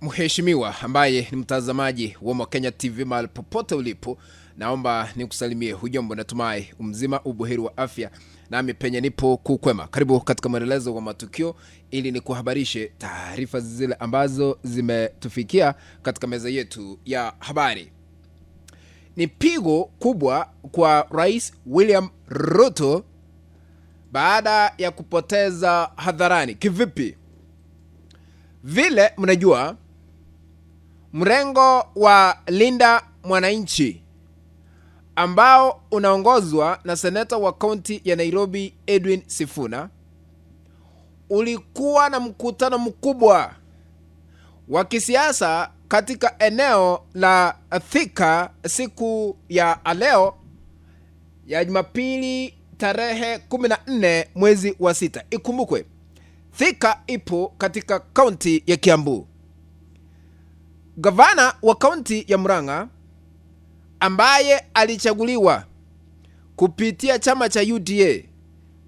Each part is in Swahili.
Mheshimiwa ambaye ni mtazamaji wa Mwakenya TV mahali popote ulipo, naomba nikusalimie. Hujambo, natumai umzima ubuheri wa afya, nami penye nipo kukwema. Karibu katika mwendelezo wa matukio ili nikuhabarishe taarifa zile ambazo zimetufikia katika meza yetu ya habari. Ni pigo kubwa kwa Rais William Ruto baada ya kupoteza hadharani. Kivipi? Vile mnajua, mrengo wa Linda Mwananchi ambao unaongozwa na seneta wa kaunti ya Nairobi Edwin Sifuna ulikuwa na mkutano mkubwa wa kisiasa katika eneo la Thika siku ya leo ya Jumapili tarehe 14 mwezi wa 6. Ikumbukwe Thika ipo katika kaunti ya Kiambu. Gavana wa kaunti ya Murang'a ambaye alichaguliwa kupitia chama cha UDA,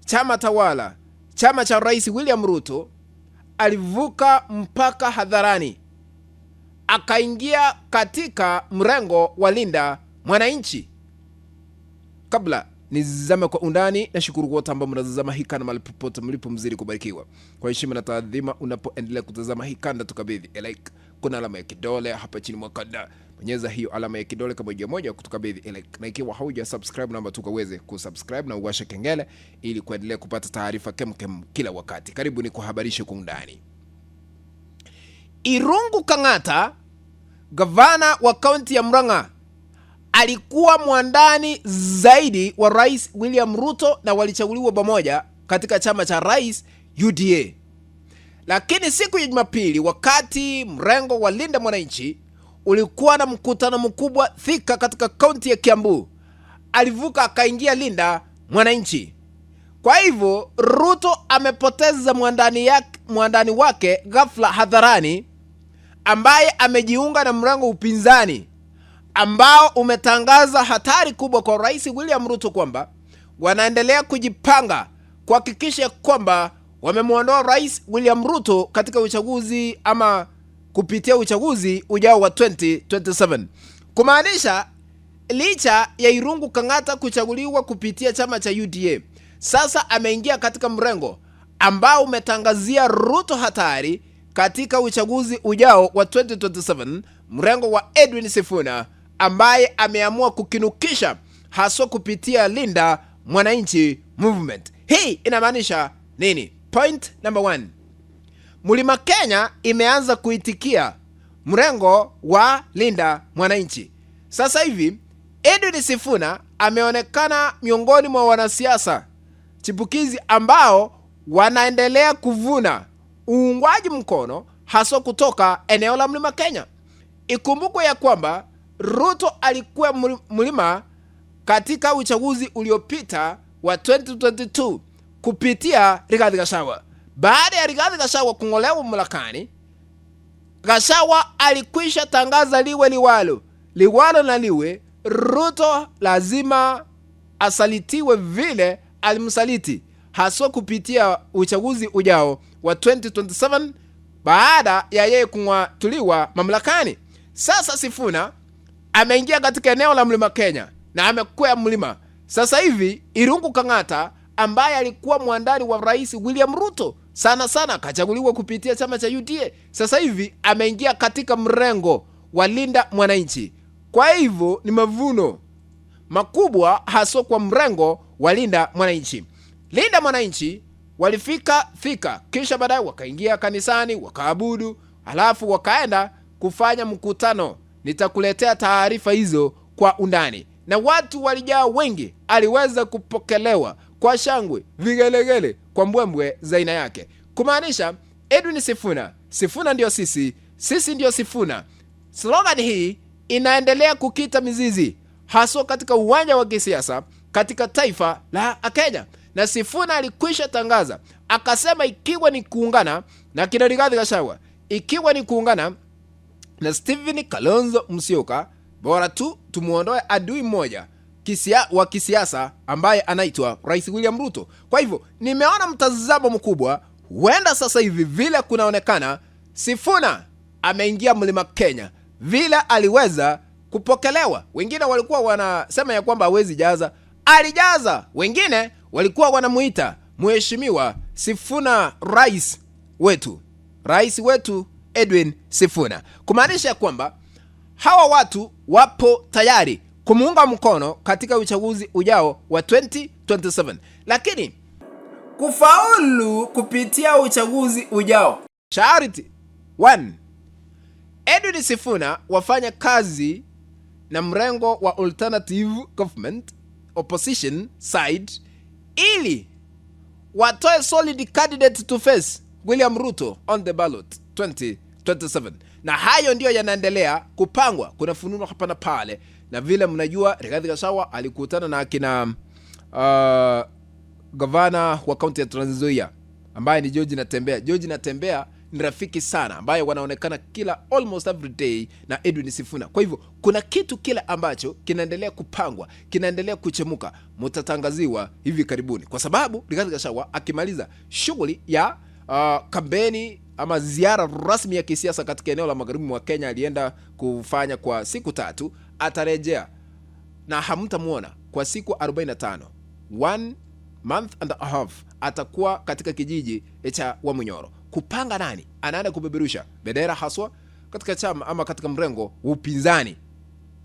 chama tawala, chama cha Rais William Ruto, alivuka mpaka hadharani akaingia katika mrengo wa Linda Mwananchi. Kabla nizame kwa undani, na shukuru wote ambao mnatazama hii kanda mahali popote mlipo, mzidi kubarikiwa. Kwa heshima na taadhima, unapoendelea kutazama hii kanda, tukabidhi like. Kuna alama ya kidole hapa chini mwa kanda, bonyeza hiyo alama ya kidole kama moja kutukabidhi like. Na ikiwa hauja subscribe, naomba tukaweze kusubscribe na uwashe kengele ili kuendelea kupata taarifa kemkem kila wakati. Karibu ni kuhabarisha kwa undani. Irungu Kang'ata, gavana wa kaunti ya Murang'a, alikuwa mwandani zaidi wa Rais William Ruto na walichaguliwa pamoja katika chama cha Rais UDA. Lakini siku ya Jumapili, wakati mrengo wa Linda Mwananchi ulikuwa na mkutano mkubwa Thika katika kaunti ya Kiambu, alivuka akaingia Linda Mwananchi. Kwa hivyo Ruto amepoteza mwandani wake ghafla hadharani, ambaye amejiunga na mrengo upinzani ambao umetangaza hatari kubwa kwa Rais William Ruto kwamba wanaendelea kujipanga kuhakikisha kwamba wamemuondoa Rais William Ruto katika uchaguzi ama kupitia uchaguzi ujao wa 2027. Kumaanisha licha ya Irungu Kang'ata kuchaguliwa kupitia chama cha UDA, sasa ameingia katika mrengo ambao umetangazia Ruto hatari katika uchaguzi ujao wa 2027, mrengo wa Edwin Sifuna ambaye ameamua kukinukisha haswa kupitia Linda Mwananchi movement. Hii inamaanisha nini? Point number 1. Mlima Kenya imeanza kuitikia mrengo wa Linda Mwananchi. Sasa hivi Edwin Sifuna ameonekana miongoni mwa wanasiasa chipukizi ambao wanaendelea kuvuna uungwaji mkono haswa kutoka eneo la Mlima Kenya. Ikumbukwe ya kwamba Ruto alikuwa mlima katika uchaguzi uliopita wa 2022 kupitia Rigathi Gachagua. Baada ya Rigathi Gachagua kungolewa mamlakani, Gachagua alikwisha tangaza liwalo na liwe, Ruto lazima asalitiwe vile alimsaliti haswa kupitia uchaguzi ujao wa 2027 baada ya yeye kung'atuliwa mamlakani. Sasa Sifuna ameingia katika eneo la Mlima Kenya na amekwea mlima. Sasa hivi Irungu Kang'ata ambaye alikuwa mwandani wa Rais William Ruto sana akachaguliwa kupitia chama cha UDA, sasa hivi ameingia katika mrengo wa Linda Mwananchi. Kwa hivyo ni mavuno makubwa haswa kwa mrengo wa Linda Mwananchi. Linda Mwananchi walifika Thika, kisha baadaye wakaingia kanisani wakaabudu, alafu wakaenda kufanya mkutano. Nitakuletea taarifa hizo kwa undani. Na watu walijaa wengi, aliweza kupokelewa kwa shangwe, vigelegele, kwa mbwembwe za aina yake. Kumaanisha Edwin Sifuna ndio sisi ndio Sifuna. Slogan hii inaendelea kukita mizizi haswa katika uwanja wa kisiasa katika taifa la Kenya. Na Sifuna alikwisha tangaza, akasema ikiwa ni kuungana na kina Rigathi Gachagua, ikiwa ni kuungana na Stephen Kalonzo Musyoka, bora tu tumuondoe adui mmoja wa kisiasa ambaye anaitwa Rais William Ruto. Kwa hivyo nimeona mtazamo mkubwa, huenda sasa hivi vile kunaonekana Sifuna ameingia Mlima Kenya, vile aliweza kupokelewa. Wengine walikuwa wanasema ya kwamba hawezi jaza, alijaza. Wengine walikuwa wanamuita Mheshimiwa Sifuna rais wetu Edwin Sifuna, kumaanisha kwamba hawa watu wapo tayari kumuunga mkono katika uchaguzi ujao wa 2027. Lakini kufaulu kupitia uchaguzi ujao, sharti 1, Edwin Sifuna wafanya kazi na mrengo wa alternative government opposition side ili watoe solid candidate to face William Ruto on the ballot 2027. Na hayo ndio yanaendelea kupangwa. Kuna fununo hapa na pale, na vile mnajua Rigathi Gachagua alikutana na akina gavana wa kaunti ya Trans Nzoia ambaye ni George Natembeya. George Natembeya ni rafiki sana ambaye wanaonekana almost every day na Edwin Sifuna. Kwa hivyo kuna kitu kile ambacho kinaendelea kupangwa, kinaendelea kuchemuka, mtatangaziwa hivi karibuni, kwa sababu Rigathi Gachagua akimaliza shughuli ya kampeni ama ziara rasmi ya kisiasa katika eneo la magharibi mwa Kenya, alienda kufanya kwa siku 3, atarejea na hamtamuona kwa siku 45, 1 month and a half, atakuwa katika kijiji cha Wamunyoro kupanga nani anaenda kubeberusha bendera haswa katika chama ama katika mrengo wa upinzani,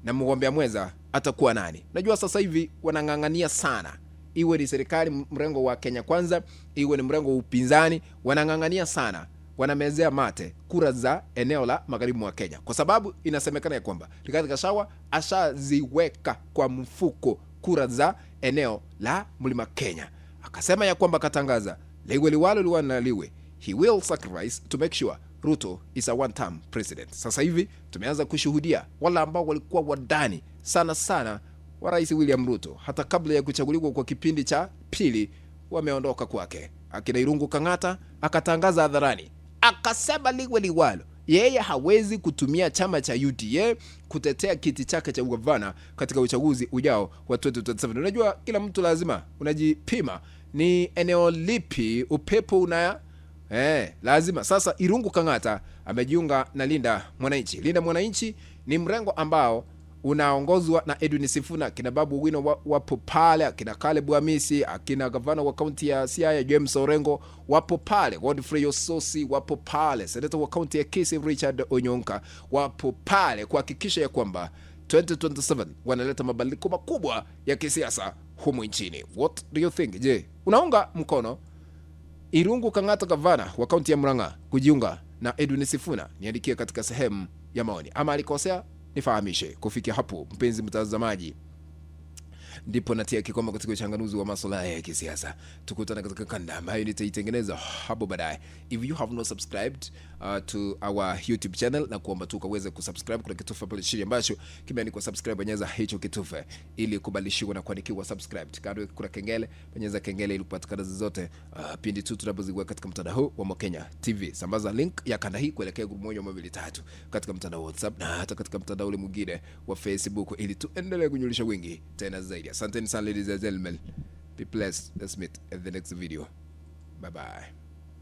na mgombea mwenza atakuwa nani. Najua sasa hivi wanang'ang'ania sana, iwe ni serikali mrengo wa Kenya Kwanza, iwe ni mrengo wa upinzani, wanang'ang'ania sana, wanamezea mate kura za eneo la magharibi mwa Kenya, kwa sababu inasemekana ya kwamba Rigathi Gachagua ashaziweka kwa mfuko kura za eneo la Mlima Kenya. Akasema ya kwamba katangaza liwe liwalo liwana liwe, he will sacrifice to make sure Ruto is a one-term president. Sasa hivi tumeanza kushuhudia wale ambao walikuwa wadani sana wa Rais William Ruto hata kabla ya kuchaguliwa kwa kipindi cha pili, wameondoka kwake. Akina Irungu Kang'ata akatangaza hadharani, akasema liwe liwalo, yeye hawezi kutumia chama cha UDA kutetea kiti chake cha ugavana katika uchaguzi ujao wa 2027. Unajua kila mtu lazima unajipima ni eneo lipi upepo lazima. Sasa Irungu Kang'ata amejiunga na Linda Mwananchi. Linda Mwananchi ni mrengo ambao unaongozwa na Edwin Sifuna, kina Babu Owino wapo pale, akina Caleb Hamisi, akina gavana wa kaunti ya Siaya James Orengo wapo pale, Godfrey Ososi wapo pale, seneta wa kaunti ya Kisii Richard Onyonka wapo pale kuhakikisha ya kwamba 2027 wanaleta mabadiliko makubwa ya kisiasa humu nchini. What do you think? Je, unaunga mkono Irungu Kang'ata gavana wa kaunti ya Murang'a kujiunga na Edwin Sifuna? Niandikie katika sehemu ya maoni, ama alikosea nifahamishe. Kufikia hapo, mpenzi mtazamaji, ndipo natia kikomo katika uchanganuzi wa masuala ya kisiasa. Tukutana katika kanda ambayo nitaitengeneza hapo baadaye. If you have not subscribed to our YouTube channel, na kuomba tu ukaweze kusubscribe. Kuna kitufe pale chini ambacho kimeandikwa subscribe, bonyeza hicho kitufe ili kubadilishiwa na kuandikiwa subscribed. Kando kuna kengele, bonyeza kengele ili kupata kada zote pindi tu tunapoziweka katika mtandao huu wa Mokenya TV. Sambaza link ya kanda hii kuelekea grupu 1 2 3 katika mtandao wa WhatsApp na hata katika mtandao ule mwingine wa Facebook, ili tuendelee kunyulisha wingi tena zaidi. Asanteni sana ladies and gentlemen. Be blessed. Let's meet at the next video. Bye bye.